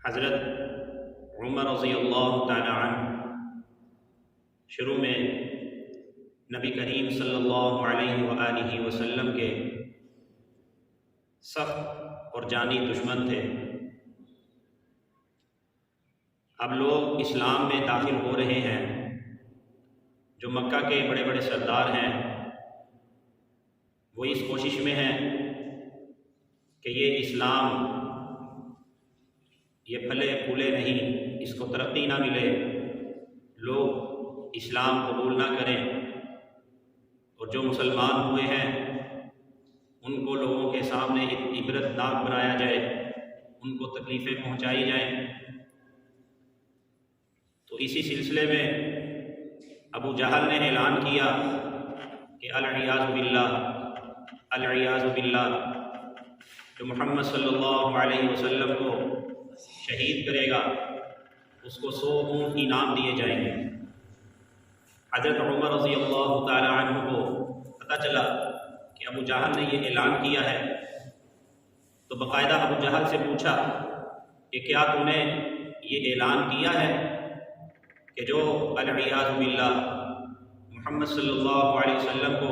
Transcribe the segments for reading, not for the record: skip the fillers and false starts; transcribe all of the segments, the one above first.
حضرت عمر رضی اللہ تعالی عنہ شروع میں نبی کریم صلی اللہ علیہ وآلہ وسلم کے سخت اور جانی دشمن تھے۔ اب لوگ اسلام میں داخل ہو رہے ہیں، جو مکہ کے بڑے بڑے سردار ہیں وہ اس کوشش میں ہیں کہ یہ اسلام یہ پھلے پھولے نہیں، اس کو ترقی نہ ملے، لوگ اسلام قبول نہ کریں، اور جو مسلمان ہوئے ہیں ان کو لوگوں کے سامنے عبرت ناک بنایا جائے، ان کو تکلیفیں پہنچائی جائیں۔ تو اسی سلسلے میں ابو جہل نے اعلان کیا کہ العیاذ باللہ جو محمد صلی اللہ علیہ وسلم کو شہید کرے گا اس کو 100 اونٹ انعام دیے جائیں گے۔ حضرت عمر رضی اللہ تعالی عنہ کو پتہ چلا کہ ابو جہل نے یہ اعلان کیا ہے، تو باقاعدہ ابو جہل سے پوچھا کہ کیا تو نے یہ اعلان کیا ہے کہ جو العیاذ باللہ محمد صلی اللہ علیہ وسلم کو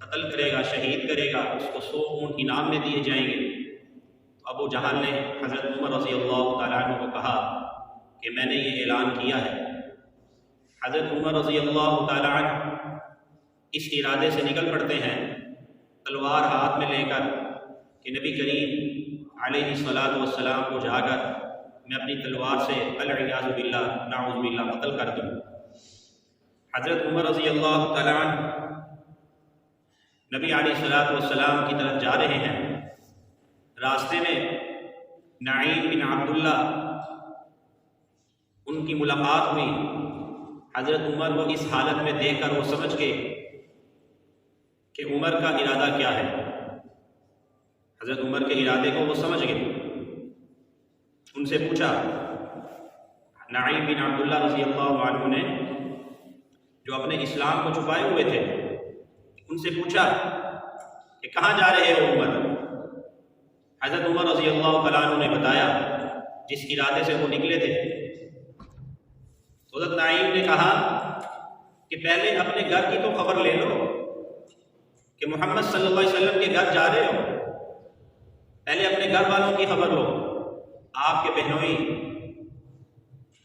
قتل کرے گا، شہید کرے گا، اس کو 100 اونٹ انعام میں دیے جائیں گے؟ ابو جہل نے حضرت عمر رضی اللہ تعالیٰ عنہ کو کہا کہ میں نے یہ اعلان کیا ہے۔ حضرت عمر رضی اللہ تعالیٰ عنہ اس ارادے سے نکل پڑتے ہیں تلوار ہاتھ میں لے کر کہ نبی کریم علیہ الصلاۃ والسلام کو جا کر میں اپنی تلوار سے العیاذ باللہ نعوذ باللہ قتل کر دوں۔ حضرت عمر رضی اللہ تعالیٰ عنہ نبی علیہ الصلاۃ والسلام کی طرف جا رہے ہیں، راستے میں نعیم بن عبداللہ ان کی ملاقات ہوئی۔ حضرت عمر کو اس حالت میں دیکھ کر وہ سمجھ گئے کہ عمر کا ارادہ کیا ہے، حضرت عمر کے ارادے کو وہ سمجھ گئے۔ ان سے پوچھا، نعیم بن عبداللہ رضی اللہ عنہ نے جو اپنے اسلام کو چھپائے ہوئے تھے، ان سے پوچھا کہ کہاں جا رہے ہو عمر؟ حضرت عمر رضی اللہ تعالیٰ عنہ نے بتایا جس ارادے سے وہ نکلے تھے۔ حضرت نعیم نے کہا کہ پہلے اپنے گھر کی تو خبر لے لو کہ محمد صلی اللہ علیہ وسلم کے گھر جا رہے ہو، پہلے اپنے گھر والوں کی خبر لو۔ آپ کے بہنوئی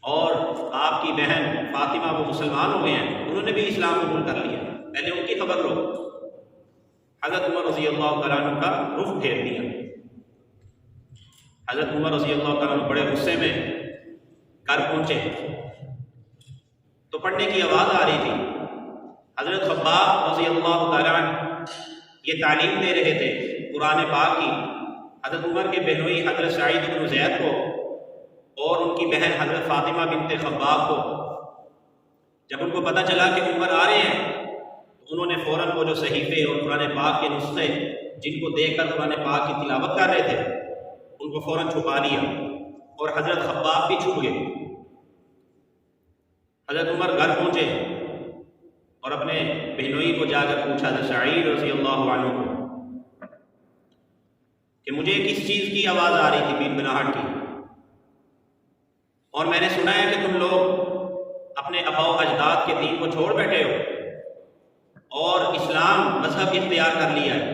اور آپ کی بہن فاطمہ وہ مسلمان ہو گئے ہیں، انہوں نے بھی اسلام قبول کر لیا، پہلے ان کی خبر لو۔ حضرت عمر رضی اللہ تعالیٰ عنہ کا رخ پھیر دیا۔ حضرت عمر رضی اللہ تعالیٰ عنہ بڑے غصے میں گھر پہنچے تو پڑھنے کی آواز آ رہی تھی۔ حضرت خباب رضی اللہ تعالیٰ عنہ یہ تعلیم دے رہے تھے قرآن پاک کی حضرت عمر کے بہنوئی حضرت سعید بن زید کو اور ان کی بہن حضرت فاطمہ بنت خباب کو۔ جب ان کو پتہ چلا کہ عمر آ رہے ہیں تو انہوں نے فوراً وہ جو صحیفے اور قرآن پاک کے نسخے جن کو دیکھ کر قرآن پاک کی تلاوت کر رہے تھے ان کو فوراً چھپا لیا، اور حضرت خباب بھی چھپ گئے۔ حضرت عمر گھر پہنچے اور اپنے بہنوئی کو جا کر پوچھا حضرت سعید رضی اللہ عنہ کو کہ مجھے کس چیز کی آواز آ رہی تھی، بنبناہٹ کی، اور میں نے سنا ہے کہ تم لوگ اپنے آباء و اجداد کے دین کو چھوڑ بیٹھے ہو اور اسلام مذہب اختیار کر لیا ہے۔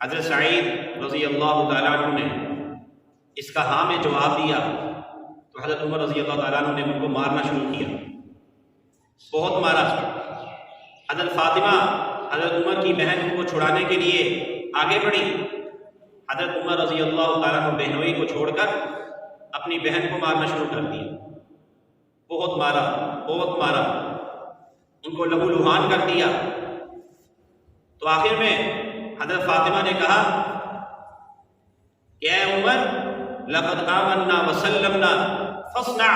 حضرت سعید رضی اللہ تعالیٰ عنہ نے اس کا ہاں میں جواب دیا تو حضرت عمر رضی اللہ تعالیٰ عنہ نے ان کو مارنا شروع کیا، بہت مارا۔ حضرت فاطمہ حضرت عمر کی بہن کو چھڑانے کے لیے آگے بڑھی، حضرت عمر رضی اللہ تعالیٰ عنہ بہنوئی کو چھوڑ کر اپنی بہن کو مارنا شروع کر دیا، بہت مارا، بہت مارا، ان کو لہو لہان کر دیا۔ تو آخر میں حضرت فاطمہ نے کہا کہ اے عمر لقد آمنا وسلمنا فاصنع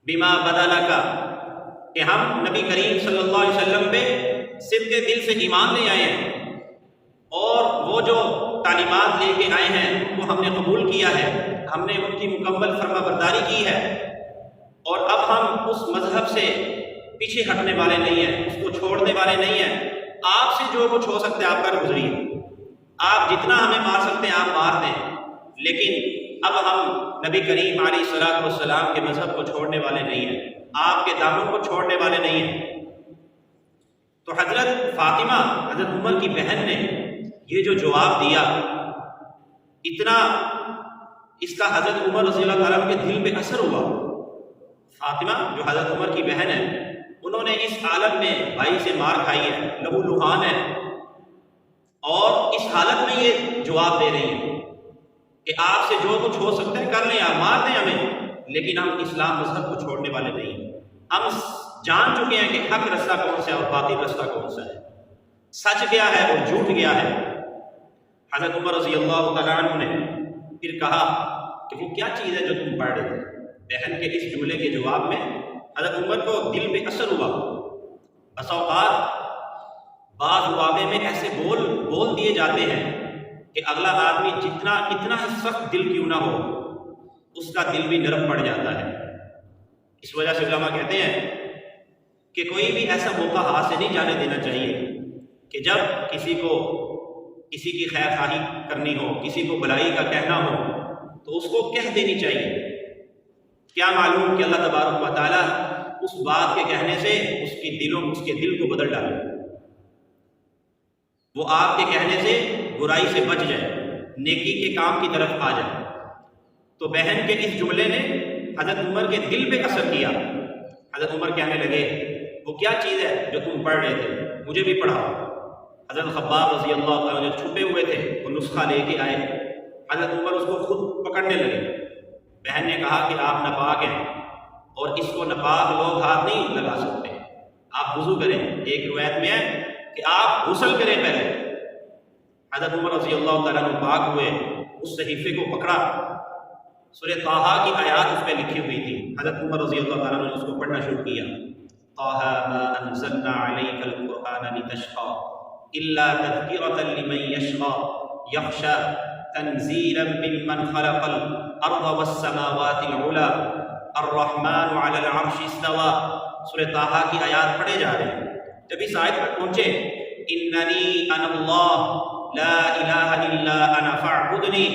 بما بدا لک، کہ ہم نبی کریم صلی اللہ علیہ وسلم پہ صدق دل سے ایمان لے آئے ہیں، اور وہ جو تعلیمات لے کے آئے ہیں ان کو ہم نے قبول کیا ہے، ہم نے ان کی مکمل فرما برداری کی ہے، اور اب ہم اس مذہب سے پیچھے ہٹنے والے نہیں ہیں، اس کو چھوڑنے والے نہیں ہیں۔ آپ سے جو کچھ ہو سکتا ہے آپ کر گزریے، آپ جتنا ہمیں مار سکتے ہیں آپ مار دیں، لیکن اب ہم نبی کریم علیہ الصلوۃ والسلام کے مذہب کو چھوڑنے والے نہیں ہیں، آپ کے دامن کو چھوڑنے والے نہیں ہیں۔ تو حضرت فاطمہ حضرت عمر کی بہن نے یہ جو جواب دیا، اتنا اس کا حضرت عمر رضی اللہ تعالیٰ کے دل پہ اثر ہوا۔ فاطمہ جو حضرت عمر کی بہن ہے، انہوں نے اس حالت میں بھائی سے مار کھائی ہے، لہو لہان ہے، اور اس حالت میں یہ جواب دے رہی ہیں کہ آپ سے جو کچھ ہو سکتا ہے کر لیں، آپ مار دیں ہمیں، لیکن ہم اسلام مذہب کو چھوڑنے والے نہیں ہیں۔ ہم جان چکے ہیں کہ حق رستہ کون سا ہے اور باطل رستہ کون سا ہے، سچ کیا ہے اور جھوٹ کیا ہے۔ حضرت عمر رضی اللہ تعالیٰ عنہ نے پھر کہا کہ وہ کیا چیز ہے جو تم پڑھ رہے تھے؟ بہن کے اس جملے کے جواب میں حضرت عمر کو دل پہ اثر ہوا۔ بس اوقات بعض مواقع میں ایسے بول دیے جاتے ہیں کہ اگلا آدمی کتنا ہی سخت دل کیوں نہ ہو، اس کا دل بھی نرم پڑ جاتا ہے۔ اس وجہ سے علماء کہتے ہیں کہ کوئی بھی ایسا موقع ہاتھ سے نہیں جانے دینا چاہیے کہ جب کسی کی خیر خواہی کرنی ہو، کسی کو بھلائی کا کہنا ہو تو اس کو کہہ دینی چاہیے۔ کیا معلوم کہ اللہ تبارک و تعالیٰ اس بات کے کہنے سے اس کے دل کو بدل ڈالے، وہ آپ کے کہنے سے برائی سے بچ جائے، نیکی کے کام کی طرف آ جائے۔ تو بہن کے اس جملے نے حضرت عمر کے دل پہ اثر کیا۔ حضرت عمر کہنے لگے وہ کیا چیز ہے جو تم پڑھ رہے تھے، مجھے بھی پڑھاؤ۔ حضرت خباب رضی اللہ عنہ جو چھپے ہوئے تھے وہ نسخہ لے کے آئے، حضرت عمر اس کو خود پکڑنے لگے۔ بہن نے کہا کہ آپ ناپاک ہیں اور اس کو ناپاک لوگ ہاتھ نہیں لگا سکتے، آپ وضو کریں۔ ایک روایت میں ہے کہ آپ غسل کریں پہلے۔ حضرت عمر رضی اللہ تعالیٰ عنہ پاک ہوئے، اس صحیفے کو پکڑا، سورہ طٰہٰ کی آیات اس پہ لکھی ہوئی تھی۔ حضرت عمر رضی اللہ تعالیٰ عنہ نے اس کو پڑھنا شروع کیا۔ طٰہٰ مَا أَنزَلْنَا عَلَيْكَ الْقُرْآنَ لِتَشْقَىٰ إِلَّا تَذْكِرَةً لِمَن يَخْشَىٰ تَنزِيلًا مِّمَّنْ خَلَقَ الْأَرْضَ وَالسَّمَاوَاتِ الْعُلَىٰ الرَّحْمَٰنُ عَلَى الْعَرْشِ اسْتَوَىٰ۔ سورہ طٰہٰ کی آیات پڑھے جا رہے ہیں۔ جب اس آیت پر پہنچے اِنَّنِي أَنَا اللَّهُ لَا إِلَٰهَ إِلَّا أَنَا فَاعْبُدْنِي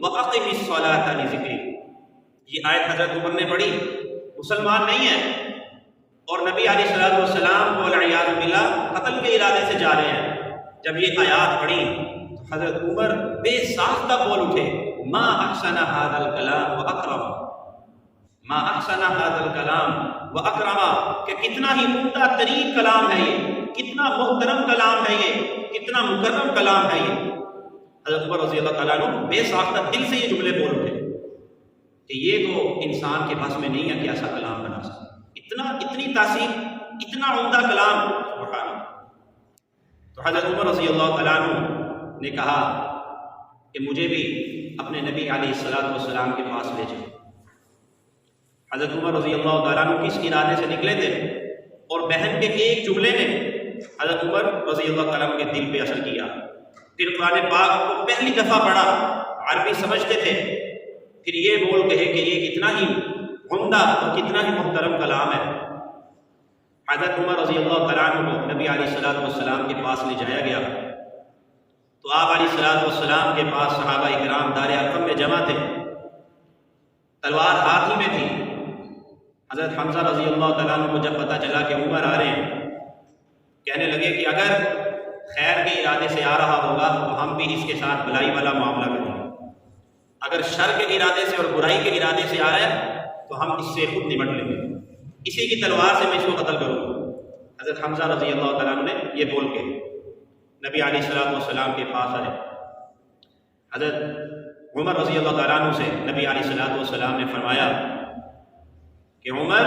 وَأَقِمِ الصَّلَاةَ لِذِكْرِي۔ یہ آیت حضرت عمر نے پڑھی، مسلمان نہیں ہے اور نبی علیہ الصلوۃ والسلام کو والعیاذ باللہ قتل کے ارادے سے جا رہے ہیں۔ جب یہ آیات پڑھی تو حضرت عمر بے ساختہ بول اٹھے، ما احسن هذا الكلام واکرم، ما احسن هذا الكلام واکرم، کہ کتنا ہی عمدہ ترین کلام ہے یہ، کتنا محترم کلام ہے یہ، کتنا مکرم کلام ہے یہ۔ حضرت عمر رضی اللہ تعالیٰ عنہ بے ساختہ دل سے یہ جملے بول اٹھے کہ یہ تو انسان کے بس میں نہیں ہے کہ ایسا کلام بنا سکے، اتنی تاثیر، اتنا عمدہ کلام، سبحان اللہ۔ تو حضرت عمر رضی اللہ تعالیٰ عنہ نے کہا کہ مجھے بھی اپنے نبی علیہ الصلوۃ والسلام کے پاس لے جائیں۔ حضرت عمر رضی اللہ تعالیٰ عنہ کس ارادے سے نکلے تھے، اور بہن کے ایک جملے نے حضرت عمر رضی اللہ تعالیٰ عنہ کے دل پہ اثر کیا۔ پھر قرآن پاک کو پہلی دفعہ پڑھا، عربی سمجھتے تھے، پھر یہ بول کہے کہ یہ کتنا ہی عمدہ اور کتنا ہی محترم کلام ہے۔ حضرت عمر رضی اللہ تعالیٰ عنہ کو نبی علیہ الصلوۃ والسلام کے پاس لے جایا گیا تو آپ علیہ الصلوۃ والسلام کے پاس صحابہ اکرام دار ارقم میں جمع تھے، تلوار ہاتھ ہی میں تھی۔ حضرت حمزہ رضی اللہ تعالیٰ عنہ کو جب پتہ چلا کہ عمر آ رہے ہیں، کہنے لگے کہ اگر خیر کے ارادے سے آ رہا ہوگا تو ہم بھی اس کے ساتھ بھلائی والا معاملہ کریں گے، اگر شر کے ارادے سے اور برائی کے ارادے سے آ رہا ہے تو ہم اس سے خود نمٹ لیں گے، اسی کی تلوار سے میں اس کو قتل کروں گا۔ حضرت حمزہ رضی اللہ تعالیٰ عنہ نے یہ بول کے نبی علیہ الصلوۃ والسلام کے پاس آئے۔ حضرت عمر رضی اللہ تعالیٰ عنہ سے نبی علیہ الصلوۃ والسلام نے فرمایا کہ عمر،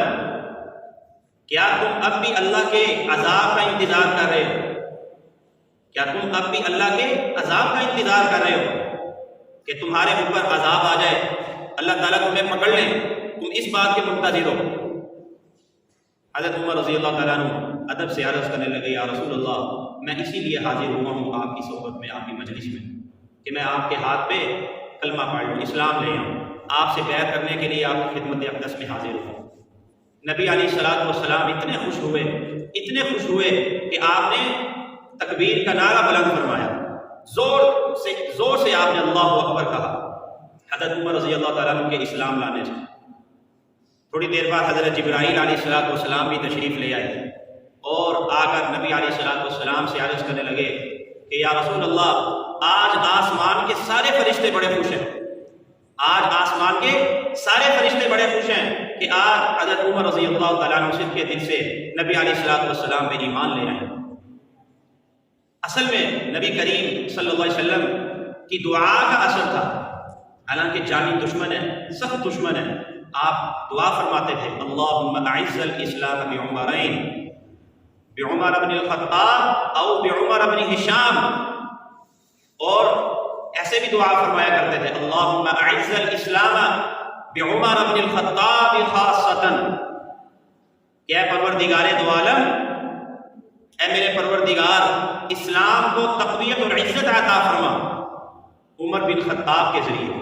کیا تم اب بھی اللہ کے عذاب کا انتظار کر رہے ہو؟ کیا تم اب بھی اللہ کے عذاب کا انتظار کر رہے ہو کہ تمہارے اوپر عذاب آ جائے، اللہ تعالیٰ تمہیں پکڑ لیں، تم اس بات کے منتظر ہو؟ حضرت عمر رضی اللہ تعالیٰ عنہ ادب سے عرض کرنے لگے، یا رسول اللہ، میں اسی لیے حاضر ہوا ہوں آپ کی صحبت میں، آپ کی مجلس میں، کہ میں آپ کے ہاتھ پہ کلمہ پڑھ لوں، اسلام لے آؤں، آپ سے بیعت کرنے کے لیے آپ کی خدمت اقدس میں حاضر ہوں۔ نبی علیہ الصلوۃ والسلام اتنے خوش ہوئے کہ آپ نے تکبیر کا نعرہ بلند فرمایا، زور سے آپ نے اللہ اکبر کہا۔ حضرت عمر رضی اللہ تعالیٰ عنہ کے اسلام لانے سے۔ تھوڑی دیر بعد حضرت جبرائیل علیہ السلام بھی تشریف لے آئے اور آ کر نبی علیہ السلام سے عرض کرنے لگے کہ یا رسول اللہ، آج آسمان کے سارے فرشتے بڑے خوش ہیں، آج آسمان کے سارے فرشتے بڑے خوش ہیں کہ آج حضرت عمر رضی اللہ تعالیٰ عنہ صدق کے دل سے نبی علیہ السلام پہ ایمان لے رہے ہیں۔ اصل میں نبی کریم صلی اللہ علیہ وسلم کی دعا کا اثر تھا، حالانکہ جانی دشمن ہے، سخت دشمن ہے، آپ دعا فرماتے تھے اللہم اعز الاسلام بعمرین، بعمر بن الخطاب او بعمر بن ہشام، اور ایسے بھی دعا فرمایا کرتے تھے اللہم اعز الاسلام بعمر بن الخطاب خاصتاً، کہ اے پروردگار دو عالم، اے میرے پروردگار، اسلام کو تقویت اور عزت عطا فرما عمر بن خطاب کے ذریعے۔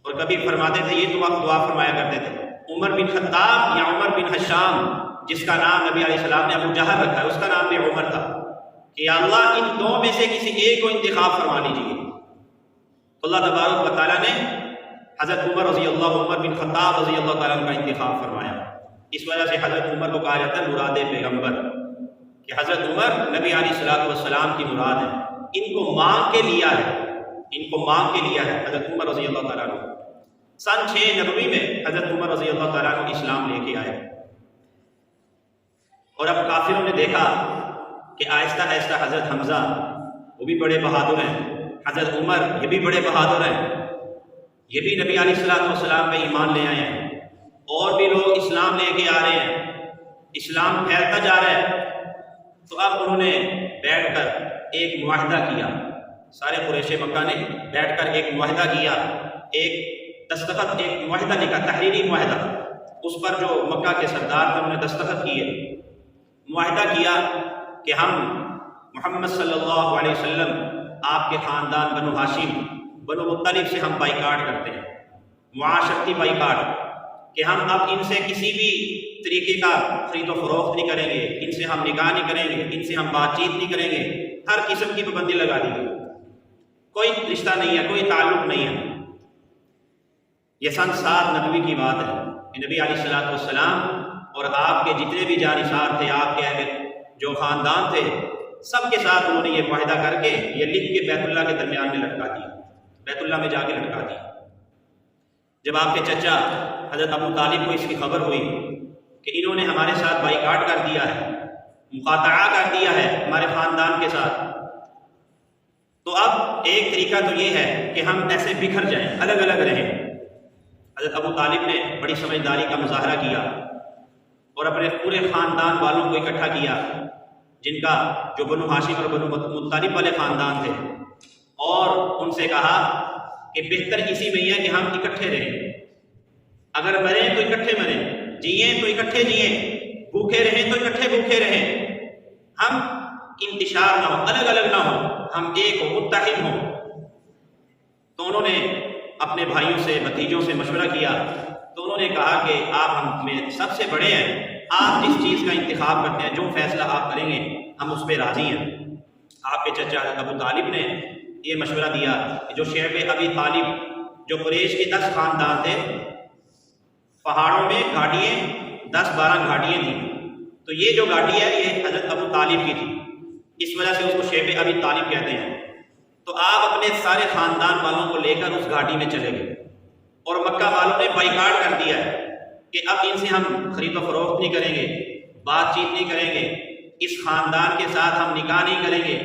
اور کبھی فرماتے تھے، یہ دعا فرمایا کرتے تھے عمر بن خطاب یا عمر بن ہشام، جس کا نام نبی علیہ السلام نے ابو جہل رکھا ہے، اس کا نام بھی عمر تھا، کہ یا اللہ ان دو میں سے کسی ایک کو انتخاب فرما لیجیے۔ اللہ تبارک و تعالیٰ نے حضرت عمر بن خطاب رضی اللہ تعالیٰ عنہ کا انتخاب فرمایا۔ اس وجہ سے حضرت عمر کو کہا جاتا ہے مراد پیغمبر، کہ حضرت عمر نبی علیہ السلام کی مراد ہے، ان کو مانگ کے لیا ہے، ان کو مانگ کے لیا ہے حضرت عمر رضی اللہ تعالیٰ عنہ۔ سن 6 نبوی میں حضرت عمر رضی اللہ تعالیٰ عنہ اسلام لے کے آئے، اور اب کافروں نے دیکھا کہ آہستہ آہستہ حضرت حمزہ وہ بھی بڑے بہادر ہیں، حضرت عمر یہ بھی بڑے بہادر ہیں، یہ بھی نبی علیہ السلام پہ ایمان لے آئے ہیں، اور بھی لوگ اسلام لے کے آ رہے ہیں، اسلام پھیلتا جا رہا ہے۔ تو اب انہوں نے بیٹھ کر ایک معاہدہ کیا، سارے قریش مکہ نے بیٹھ کر ایک معاہدہ کیا، ایک معاہدہ لکھا، تحریری معاہدہ، اس پر جو مکہ کے سردار تھے انہوں نے دستخط کیے، معاہدہ کیا کہ ہم محمد صلی اللہ علیہ وسلم، آپ کے خاندان بنو ہاشم، بنو مطلب سے ہم بائیکاٹ کرتے ہیں، معاشرتی بائیکاٹ، کہ ہم اب ان سے کسی بھی طریقے کا خرید و فروخت نہیں کریں گے، ان سے ہم نکاح نہیں کریں گے، ان سے ہم بات چیت نہیں کریں گے، ہر قسم کی پابندی لگا دی گئی، کوئی رشتہ نہیں ہے، کوئی تعلق نہیں ہے۔ یہ سن 7 نبوی کی بات ہے کہ نبی علیہ السلام اور آپ کے جتنے بھی جانشار تھے، آپ کے اہل جو خاندان تھے، سب کے ساتھ انہوں نے یہ معاہدہ کر کے یہ لکھ کے بیت اللہ کے درمیان میں لٹکا دیا، بیت اللہ میں جا کے لٹکا دیا۔ جب آپ کے چچا حضرت ابو طالب کو اس کی خبر ہوئی کہ انہوں نے ہمارے ساتھ بائیکاٹ کر دیا ہے، مقاطعہ کر دیا ہے ہمارے خاندان کے ساتھ، تو اب ایک طریقہ تو یہ ہے کہ ہم ایسے بکھر جائیں، الگ الگ رہیں۔ حضرت ابو طالب نے بڑی سمجھداری کا مظاہرہ کیا اور اپنے پورے خاندان والوں کو اکٹھا کیا، جن کا جو بنو ہاشم اور بنو مطلب والے خاندان تھے، اور ان سے کہا کہ بہتر اسی میں ہے کہ ہم اکٹھے رہیں، اگر مریں تو اکٹھے مریں، جئیں تو اکٹھے جئیں، بھوکے رہیں تو اکٹھے بھوکے رہیں، ہم انتشار نہ ہو، الگ الگ نہ ہو، ہم ایک ہو، متحد ہوں۔ تو انہوں نے اپنے بھائیوں سے، بھتیجوں سے مشورہ کیا، تو انہوں نے کہا کہ آپ ہم میں سب سے بڑے ہیں، آپ جس چیز کا انتخاب کرتے ہیں، جو فیصلہ آپ کریں گے ہم اس پہ راضی ہیں۔ آپ کے چچا ابو طالب نے یہ مشورہ دیا کہ جو شعب ابی طالب، جو قریش کے 10 خاندان تھے، پہاڑوں میں گھاٹیاں 10-12 گھاٹیاں تھیں، تو یہ جو گھاٹی ہے یہ حضرت ابو طالب کی تھی، اس وجہ سے اس کو شعب ابی طالب کہتے ہیں۔ تو آپ اپنے سارے خاندان والوں کو لے کر اس گھاٹی میں چلے گئے، اور مکہ والوں نے بائیکاٹ کر دیا ہے کہ اب ان سے ہم خرید و فروخت نہیں کریں گے، بات چیت نہیں کریں گے، اس خاندان کے ساتھ ہم نکاح نہیں کریں گے،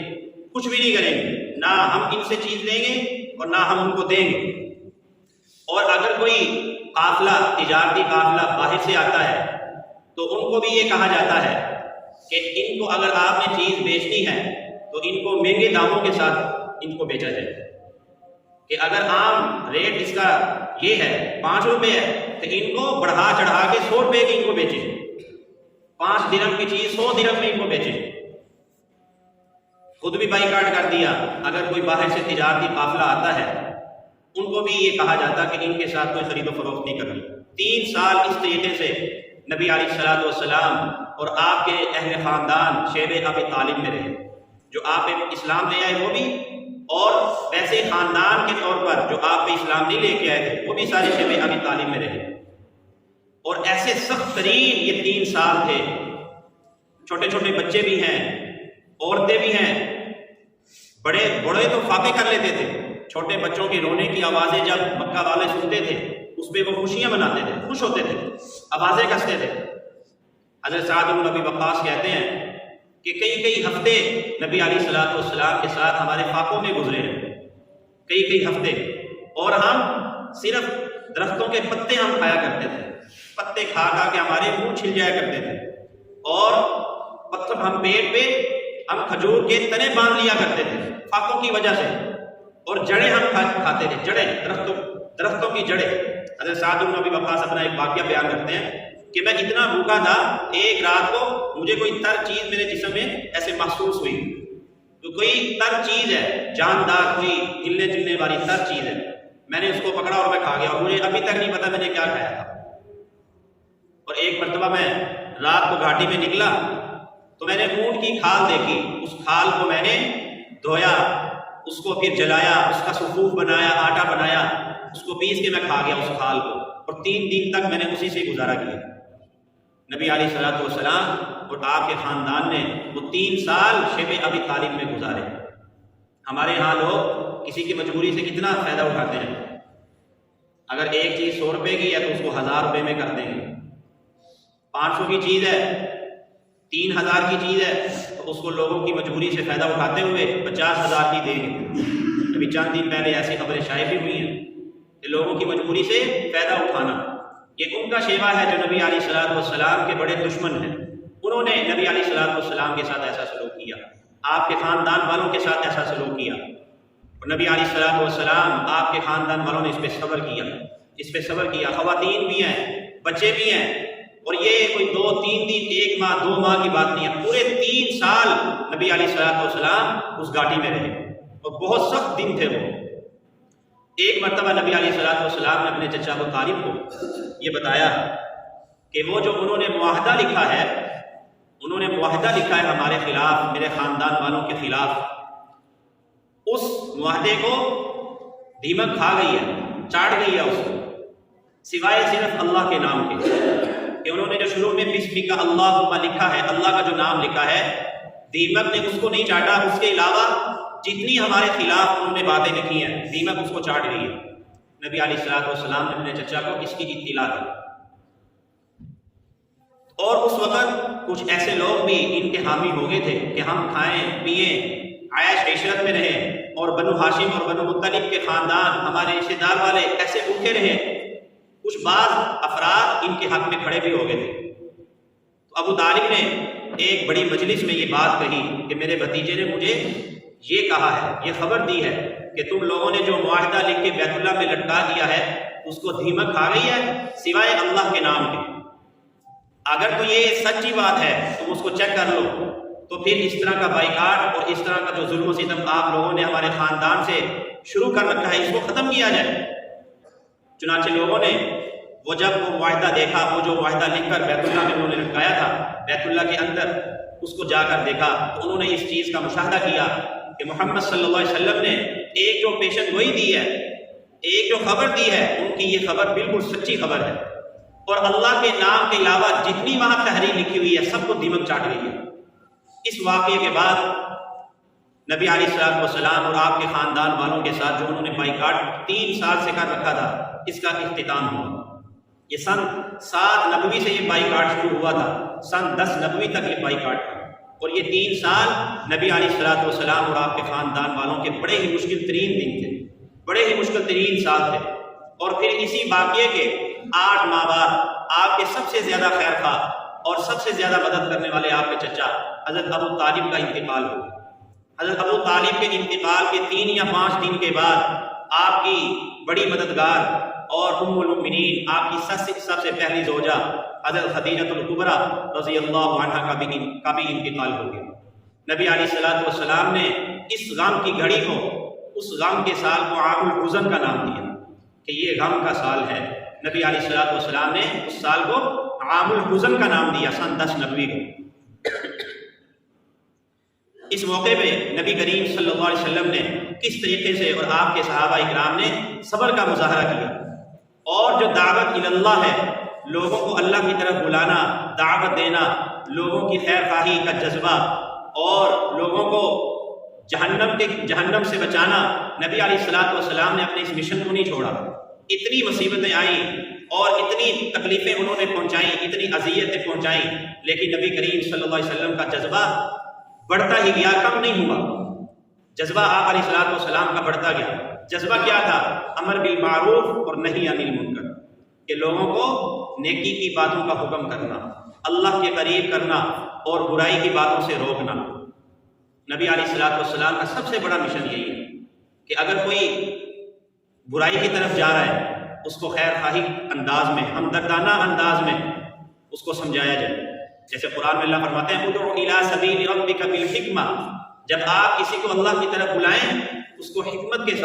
کچھ بھی نہیں کریں گے، نہ ہم ان سے چیز لیں گے اور نہ ہم ان کو دیں گے۔ اور اگر کوئی قافلہ، تجارتی قافلہ باہر سے آتا ہے تو ان کو بھی یہ کہا جاتا ہے کہ ان کو اگر آپ نے چیز بیچنی ہے تو ان کو مہنگے داموں کے ساتھ ان کو بیچا جائے، کہ اگر عام ریٹ اس کا یہ ہے 5 روپے ہے تو ان کو بڑھا چڑھا کے 100 روپے کی ان کو بیچیں، 5 درہم کی چیز 100 درہم میں ان کو بیچیں۔ خود بھی بائیکاٹ کر دیا، اگر کوئی باہر سے تجارتی قافلہ آتا ہے ان کو بھی یہ کہا جاتا کہ ان کے ساتھ کوئی خرید و فروخت نہیں کرنی۔ 3 سال اس طریقے سے نبی علیہ السلام اور آپ کے اہل خاندان شعب ابی طالب میں رہے، جو آپ اسلام لے آئے وہ بھی، اور ویسے خاندان کے طور پر جو آپ پہ اسلام نہیں لے کے آئے تھے وہ بھی سارے شیب ابی طالب میں رہے، اور ایسے سخت ترین یہ 3 سال تھے۔ چھوٹے چھوٹے بچے بھی ہیں، عورتیں بھی ہیں، بڑے تو فاقے کر لیتے تھے۔ چھوٹے بچوں کے رونے کی آوازیں جب مکہ والے سنتے تھے اس پہ وہ خوشیاں مناتے تھے، خوش ہوتے تھے، آوازیں کستے تھے۔ حضرت سعد بن ابی وقاص کہتے ہیں کہ کئی ہفتے نبی علیہ الصلوۃ والسلام کے ساتھ ہمارے فاقوں میں گزرے ہیں، کئی ہفتے، اور ہم صرف درختوں کے پتے ہم کھایا کرتے تھے، پتے کھا کے ہمارے منہ چھل جایا کرتے تھے، اور پتھر ہم پیٹ پہ ہم کھجور کے تنے باندھ لیا کرتے تھے فاقوں کی وجہ سے، اور جڑیں ہم کھاتے تھے، جڑیں درختوں کی جڑیں۔ حضرت سعد بن ابی وقاص اپنا ایک واقعہ بیان کرتے ہیں کہ میں اتنا بھوکا تھا، ایک رات کو مجھے کوئی تر چیز میرے جسم میں ایسے محسوس ہوئی، تو کوئی تر چیز ہے، جاندار، کوئی ہلنے جلنے والی تر چیز ہے، میں نے اس کو پکڑا اور میں کھا گیا، اور مجھے ابھی تک نہیں پتا میں نے کیا کھایا تھا۔ اور ایک مرتبہ میں رات کو گھاٹی میں نکلا تو میں نے اونٹ کی کھال دیکھی، اس کھال کو میں نے دھویا، اس کو پھر جلایا، اس کا صفوف بنایا، آٹا بنایا، اس کو پیس کے میں کھا گیا اس کھال کو، اور 3 دن تک میں نے اسی سے گزارا کیا۔ نبی علیہ الصلوۃ والسلام اور آپ کے خاندان نے وہ 3 سال شیب ابی طالب میں گزارے۔ ہمارے ہاں لوگ کسی کی مجبوری سے کتنا فائدہ اٹھاتے ہیں، اگر ایک چیز 100 روپے کی ہے تو اس کو 1000 روپے میں کر دیں گے، 500 کی چیز ہے، 3000 کی چیز ہے تو اس کو لوگوں کی مجبوری سے فائدہ اٹھاتے ہوئے 50,000 کی دیں گے۔ ابھی چند دن پہلے ایسی خبریں شائع بھی ہوئی ہیں کہ لوگوں کی مجبوری سے فائدہ اٹھانا، یہ ان کا شیوا ہے جو نبی علیہ الصلوۃ والسلام کے بڑے دشمن ہیں، انہوں نے نبی علیہ الصلوۃ والسلام کے ساتھ ایسا سلوک کیا، آپ کے خاندان والوں کے ساتھ ایسا سلوک کیا، اور نبی علیہ الصلوۃ والسلام آپ کے خاندان والوں نے اس پہ صبر کیا، خواتین بھی ہیں، بچے بھی ہیں، اور یہ کوئی 2-3 دن، 1 ماہ 2 ماہ کی بات نہیں ہے، پورے 3 سال نبی علیہ الصلوۃ والسلام اس گھاٹی میں رہے، اور بہت سخت دن تھے وہ۔ ایک مرتبہ نبی علیہ الصلوۃ والسلام نے اپنے چچا ابو طالب کو یہ بتایا کہ وہ جو انہوں نے معاہدہ لکھا ہے ہمارے خلاف، میرے خاندان والوں کے خلاف، اس معاہدے کو دیمک کھا گئی ہے، چاٹ گئی ہے اس کو، سوائے صرف اللہ کے نام کے، کہ انہوں نے جو شروع میں بسمک اللہم لکھا ہے، اللہ کا جو نام لکھا ہے، دیمک نے اس کو نہیں چاٹا، اس کے علاوہ جتنی ہمارے خلاف انہوں نے باتیں لکھی ہیں دیمک اس کو چاٹ گئی ہے۔ نبی علیہ الصلوۃ والسلام نے اپنے چچا کو اس کی اطلاع دی، اور اس وقت کچھ ایسے لوگ بھی ان کے حامی ہو گئے تھے کہ ہم کھائیں پیئیں، عیش عشرت میں رہیں، اور بنو ہاشم اور بنو مطلب کے خاندان، ہمارے رشتے دار والے ایسے بھوکے رہے۔ کچھ بعض افراد ان کے حق میں کھڑے بھی ہو گئے تھے، تو ابو طالب نے ایک بڑی مجلس میں یہ بات کہی کہ میرے بھتیجے نے مجھے یہ کہا ہے، یہ خبر دی ہے کہ تم لوگوں نے جو معاہدہ لکھ کے بیت اللہ میں لٹکا دیا ہے اس کو دیمک کھا گئی ہے سوائے اللہ کے نام کے۔ اگر تو یہ سچی بات ہے تم اس کو چیک کر لو، تو پھر اس طرح کا بائیکاٹ اور اس طرح کا جو ظلم و ستم آپ لوگوں نے ہمارے خاندان سے شروع کر رکھا ہے اس کو ختم کیا جائے۔ چنانچہ لوگوں نے جب وہ معاہدہ دیکھا، وہ جو معاہدہ لکھ کر بیت اللہ میں انہوں نے لٹکایا تھا، بیت اللہ کے اندر اس کو جا کر دیکھا تو انہوں نے اس چیز کا مشاہدہ کیا کہ محمد صلی اللہ علیہ وسلم نے ایک جو پیشن گوئی دی ہے، ایک جو خبر دی ہے، ان کی یہ خبر بالکل سچی خبر ہے، اور اللہ کے نام کے علاوہ جتنی وہاں تحریر لکھی ہوئی ہے سب کو دیمک چاٹ گئی ہے۔ اس واقعے کے بعد نبی علیہ الصلوۃ والسلام اور آپ کے خاندان والوں کے ساتھ جو انہوں نے بائیکاٹ 3 سال سے کر رکھا تھا، اس کا اختتام ہوا۔ یہ سن 7 نبوی سے یہ بائیکاٹ شروع ہوا تھا، سن 10 نبوی تک یہ بائیکاٹ تھا، اور یہ 3 سال نبی علیہ الصلوۃ والسلام اور آپ کے خاندان والوں کے بڑے ہی مشکل ترین دن تھے، بڑے ہی مشکل ترین سال تھے۔ اور پھر اسی واقعے کے 8 ماہ بعد آپ کے سب سے زیادہ خیر خواہ اور سب سے زیادہ مدد کرنے والے آپ کے چچا حضرت ابو طالب کا انتقال ہو گیا۔ حضرت ابو طالب کے انتقال کے 3 یا 5 دن کے بعد آپ کی بڑی مددگار اور ام المؤمنین، آپ کی سب سے پہلی زوجہ حضرت خدیجہ الکبریٰ رضی اللہ عنہا کا بھی انتقال ہو گیا۔ نبی علیہ الصلوۃ والسلام نے اس غم کی گھڑی کو، اس غم کے سال کو عام الحزن کا نام دیا کہ یہ غم کا سال ہے۔ نبی علیہ الصلوۃ والسلام نے اس سال کو عام الحزن کا نام دیا، سن 10 نبوی کو۔ اس موقع پہ نبی کریم صلی اللہ علیہ وسلم نے کس طریقے سے اور آپ کے صحابہ اکرام نے صبر کا مظاہرہ کیا، اور جو دعوت اللہ ہے، لوگوں کو اللہ کی طرف بلانا، دعوت دینا، لوگوں کی خیر خواہی کا جذبہ اور لوگوں کو جہنم سے بچانا، نبی علیہ الصلوۃ والسلام نے اپنے اس مشن کو نہیں چھوڑا۔ اتنی مصیبتیں آئیں اور اتنی تکلیفیں انہوں نے پہنچائیں، اتنی اذیتیں پہنچائیں، لیکن نبی کریم صلی اللہ علیہ وسلم کا جذبہ بڑھتا ہی گیا، کم نہیں ہوا۔ جذبہ آپ علیہ الصلوۃ والسلام کا بڑھتا گیا۔ جذبہ کیا تھا؟ امر بالمعروف اور نہی عن المنکر، کہ لوگوں کو نیکی کی باتوں کا حکم کرنا، اللہ کے قریب کرنا اور برائی کی باتوں سے روکنا۔ نبی علیہ الصلوۃ والسلام کا سب سے بڑا مشن یہی ہے کہ اگر کوئی برائی کی طرف جا رہا ہے، اس کو خیر خواہی انداز میں، ہمدردانہ انداز میں اس کو سمجھایا جائے۔ جیسے قرآن میں اللہ فرماتے ہیں ادعو الی سبیل ربک بالحکمہ، جب آپ کسی کو اللہ کی طرف بلائیں اس کو حکمت کے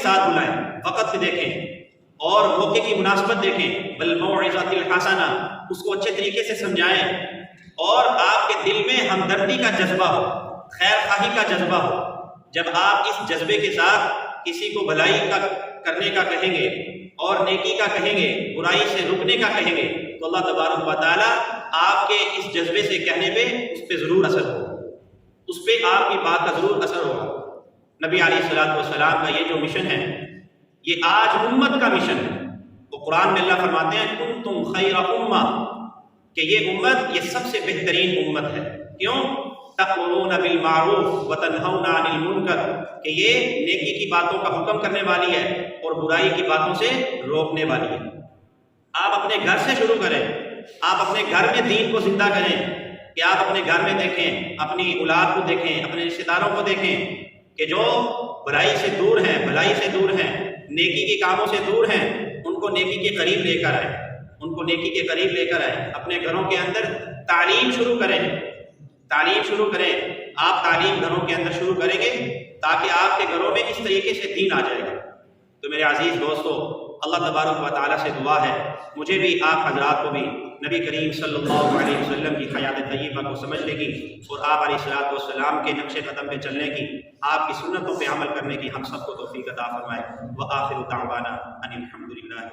ساتھ بلائیں، وقت دیکھیں اور موقع کی مناسبت دیکھیں، بالموعظۃ الحسنہ، اس کو اچھے طریقے سے سمجھائیں، اور آپ کے دل میں ہمدردی کا جذبہ ہو، خیر خواہی کا جذبہ ہو۔ جب آپ اس جذبے کے ساتھ کسی کو بھلائی کا کرنے کا کہیں گے اور نیکی کا کہیں گے، برائی سے رکنے کا کہیں گے، تو اللہ تبارک و تعالیٰ آپ کے اس جذبے سے کہنے پہ اس پہ ضرور اثر ہوگا، اس پہ آپ کی بات کا ضرور اثر ہوگا۔ نبی علیہ الصلوۃ والسلام کا یہ جو مشن ہے، یہ آج امت کا مشن ہے۔ وہ قرآن میں اللہ فرماتے ہیں کنتم خیر امہ، کہ یہ امت، یہ سب سے بہترین امت ہے۔ کیوں؟ تأمرون بالمعروف وتنہون عن المنکر، کہ یہ نیکی کی باتوں کا حکم کرنے والی ہے اور برائی کی باتوں سے روکنے والی ہے۔ آپ اپنے گھر سے شروع کریں، آپ اپنے گھر میں دین کو زندہ کریں، کہ آپ اپنے گھر میں دیکھیں، اپنی اولاد کو دیکھیں، اپنے رشتہ داروں کو دیکھیں کہ جو برائی سے دور ہیں، بھلائی سے دور ہیں، نیکی کے کاموں سے دور ہیں، ان کو نیکی کے قریب لے کر آئیں، ان کو نیکی کے قریب لے کر آئیں۔ اپنے گھروں کے اندر تعلیم شروع کریں، آپ تعلیم گھروں کے اندر شروع کریں گے تاکہ آپ کے گھروں میں اس طریقے سے دین آ جائے گا۔ تو میرے عزیز دوستو، اللہ تبارک و تعالیٰ سے دعا ہے مجھے بھی، آپ حضرات کو بھی نبی کریم صلی اللہ علیہ وسلم کی حیات طیبہ کو سمجھنے کی اور آپ علیہ الصلوۃ والسلام کے نقش قدم پہ چلنے کی، آپ کی سنتوں پہ عمل کرنے کی ہم سب کو توفیق عطا فرمائے۔ وآخر دعوانا ان الحمد للہ۔